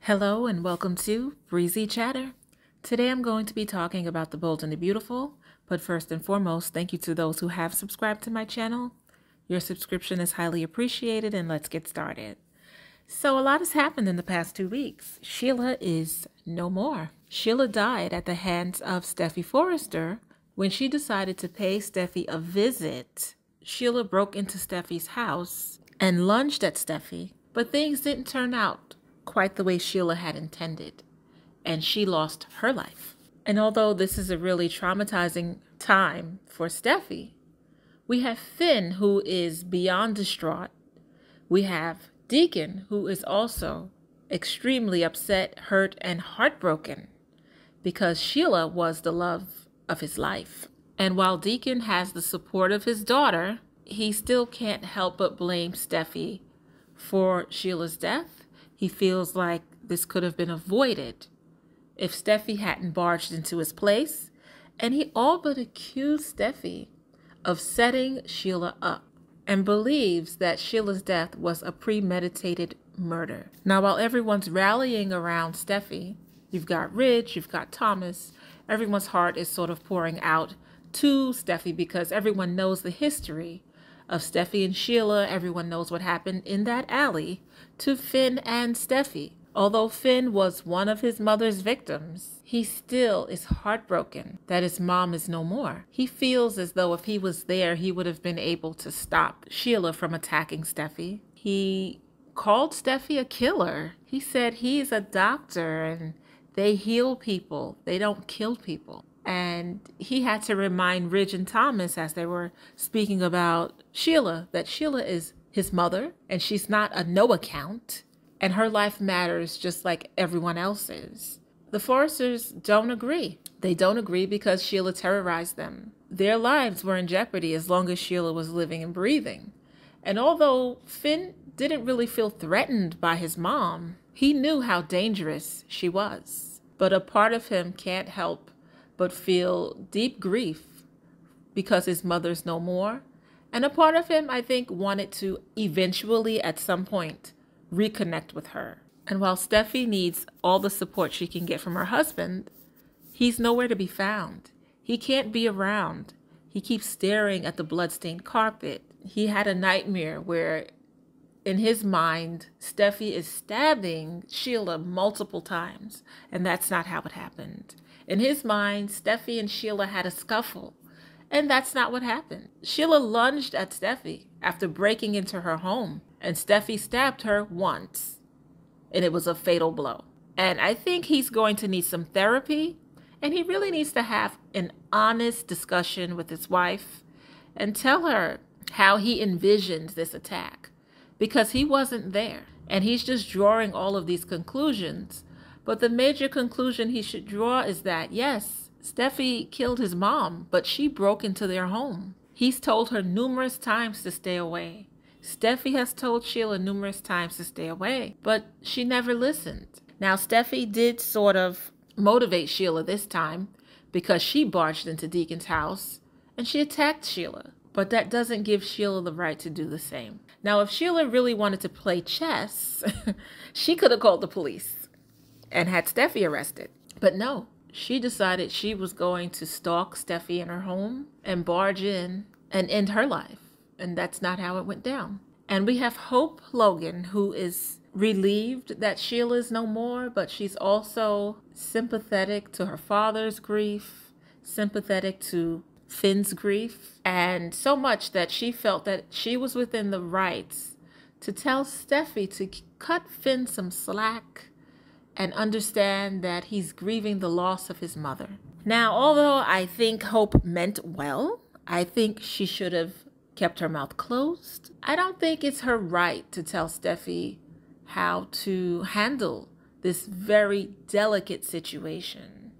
Hello and welcome to Breezy Chatter. Today I'm going to be talking about The Bold and the Beautiful, but first and foremost, thank you to those who have subscribed to my channel. Your subscription is highly appreciated, and let's get started. So a lot has happened in the past 2 weeks. Sheila is no more. Sheila died at the hands of Steffy Forrester when she decided to pay Steffy a visit. Sheila broke into Steffy's house and lunged at Steffy, but things didn't turn out quite the way Sheila had intended, and she lost her life. And although this is a really traumatizing time for Steffy, we have Finn, who is beyond distraught. We have Deacon, who is also extremely upset, hurt, and heartbroken because Sheila was the love of his life. And while Deacon has the support of his daughter, he still can't help but blame Steffy for Sheila's death. He feels like this could have been avoided if Steffy hadn't barged into his place, and he all but accused Steffy of setting Sheila up and believes that Sheila's death was a premeditated murder. Now, while everyone's rallying around Steffy, you've got Rich, you've got Thomas, everyone's heart is sort of pouring out to Steffy because everyone knows the history of Steffy and Sheila. Everyone knows what happened in that alley to Finn and Steffy. Although Finn was one of his mother's victims, he still is heartbroken that his mom is no more. He feels as though if he was there, he would have been able to stop Sheila from attacking Steffy. He called Steffy a killer. He said he's a doctor and they heal people. They don't kill people. And he had to remind Ridge and Thomas as they were speaking about Sheila that Sheila is his mother and she's not a no account and her life matters just like everyone else's. The Forresters don't agree. They don't agree because Sheila terrorized them. Their lives were in jeopardy as long as Sheila was living and breathing. And although Finn didn't really feel threatened by his mom, he knew how dangerous she was. But a part of him can't help but feel deep grief because his mother's no more. And a part of him, I think, wanted to eventually, at some point, reconnect with her. And while Steffy needs all the support she can get from her husband, he's nowhere to be found. He can't be around. He keeps staring at the bloodstained carpet. He had a nightmare where, in his mind, Steffy is stabbing Sheila multiple times, and that's not how it happened. In his mind, Steffy and Sheila had a scuffle, and that's not what happened. Sheila lunged at Steffy after breaking into her home, and Steffy stabbed her once, and it was a fatal blow. And I think he's going to need some therapy, and he really needs to have an honest discussion with his wife and tell her how he envisioned this attack, because he wasn't there, and he's just drawing all of these conclusions. But the major conclusion he should draw is that, yes, Steffy killed his mom, but she broke into their home. He's told her numerous times to stay away. Steffy has told Sheila numerous times to stay away, but she never listened. Now, Steffy did sort of motivate Sheila this time because she barged into Deacon's house and she attacked Sheila. But that doesn't give Sheila the right to do the same. Now, if Sheila really wanted to play chess, she could have called the police and had Steffy arrested. But no, she decided she was going to stalk Steffy in her home and barge in and end her life. And that's not how it went down. And we have Hope Logan, who is relieved that Sheila is no more, but she's also sympathetic to her father's grief, sympathetic to Finn's grief, and so much that she felt that she was within the rights to tell Steffy to cut Finn some slack and understand that he's grieving the loss of his mother. Now, although I think Hope meant well, I think she should have kept her mouth closed. I don't think it's her right to tell Steffy how to handle this very delicate situation.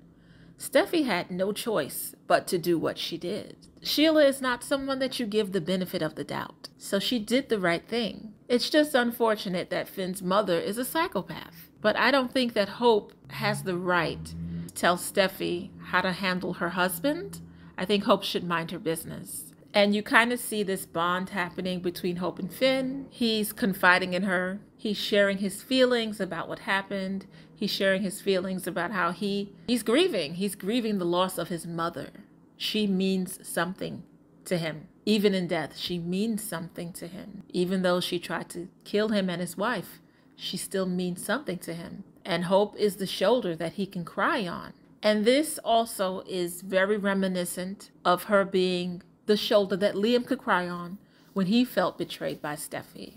Steffy had no choice but to do what she did. Sheila is not someone that you give the benefit of the doubt, so she did the right thing. It's just unfortunate that Finn's mother is a psychopath. But I don't think that Hope has the right to tell Steffy how to handle her husband. I think Hope should mind her business. And you kind of see this bond happening between Hope and Finn. He's confiding in her. He's sharing his feelings about what happened. He's sharing his feelings about how he's grieving. He's grieving the loss of his mother. She means something to him. Even in death, she means something to him. Even though she tried to kill him and his wife, she still means something to him. And Hope is the shoulder that he can cry on. And this also is very reminiscent of her being the shoulder that Liam could cry on when he felt betrayed by Steffy.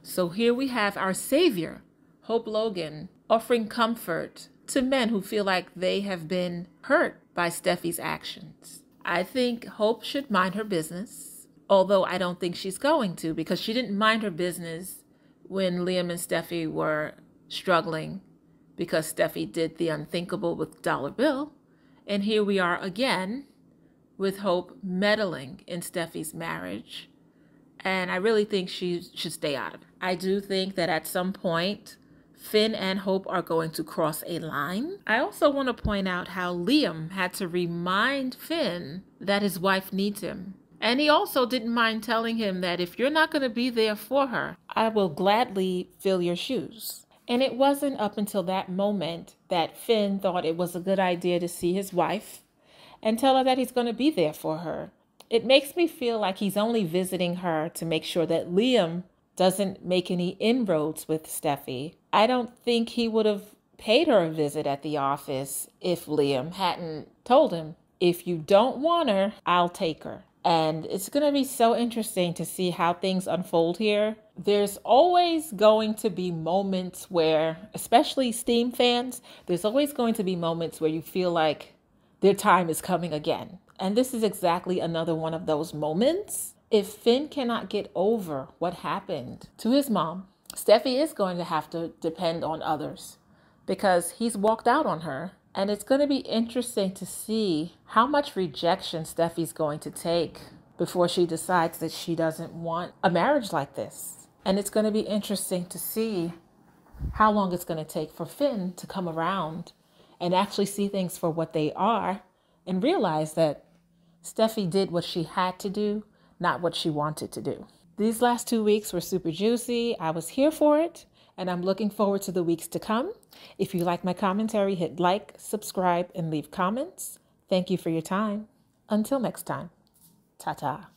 So here we have our savior, Hope Logan, offering comfort to men who feel like they have been hurt by Steffy's actions. I think Hope should mind her business, although I don't think she's going to, because she didn't mind her business when Liam and Steffy were struggling because Steffy did the unthinkable with Dollar Bill. And here we are again with Hope meddling in Steffy's marriage. And I really think she should stay out of it. I do think that at some point, Finn and Hope are going to cross a line. I also want to point out how Liam had to remind Finn that his wife needs him. And he also didn't mind telling him that if you're not going to be there for her, I will gladly fill your shoes. And it wasn't up until that moment that Finn thought it was a good idea to see his wife and tell her that he's going to be there for her. It makes me feel like he's only visiting her to make sure that Liam doesn't make any inroads with Steffy. I don't think he would have paid her a visit at the office if Liam hadn't told him, if you don't want her, I'll take her. And it's going to be so interesting to see how things unfold here. There's always going to be moments where, especially Steam fans, there's always going to be moments where you feel like their time is coming again. And this is exactly another one of those moments. If Finn cannot get over what happened to his mom, Steffy is going to have to depend on others because he's walked out on her. And it's going to be interesting to see how much rejection Steffy's going to take before she decides that she doesn't want a marriage like this. And it's going to be interesting to see how long it's going to take for Finn to come around and actually see things for what they are and realize that Steffy did what she had to do, not what she wanted to do. These last 2 weeks were super juicy. I was here for it, and I'm looking forward to the weeks to come. If you like my commentary, hit like, subscribe, and leave comments. Thank you for your time. Until next time, ta-ta.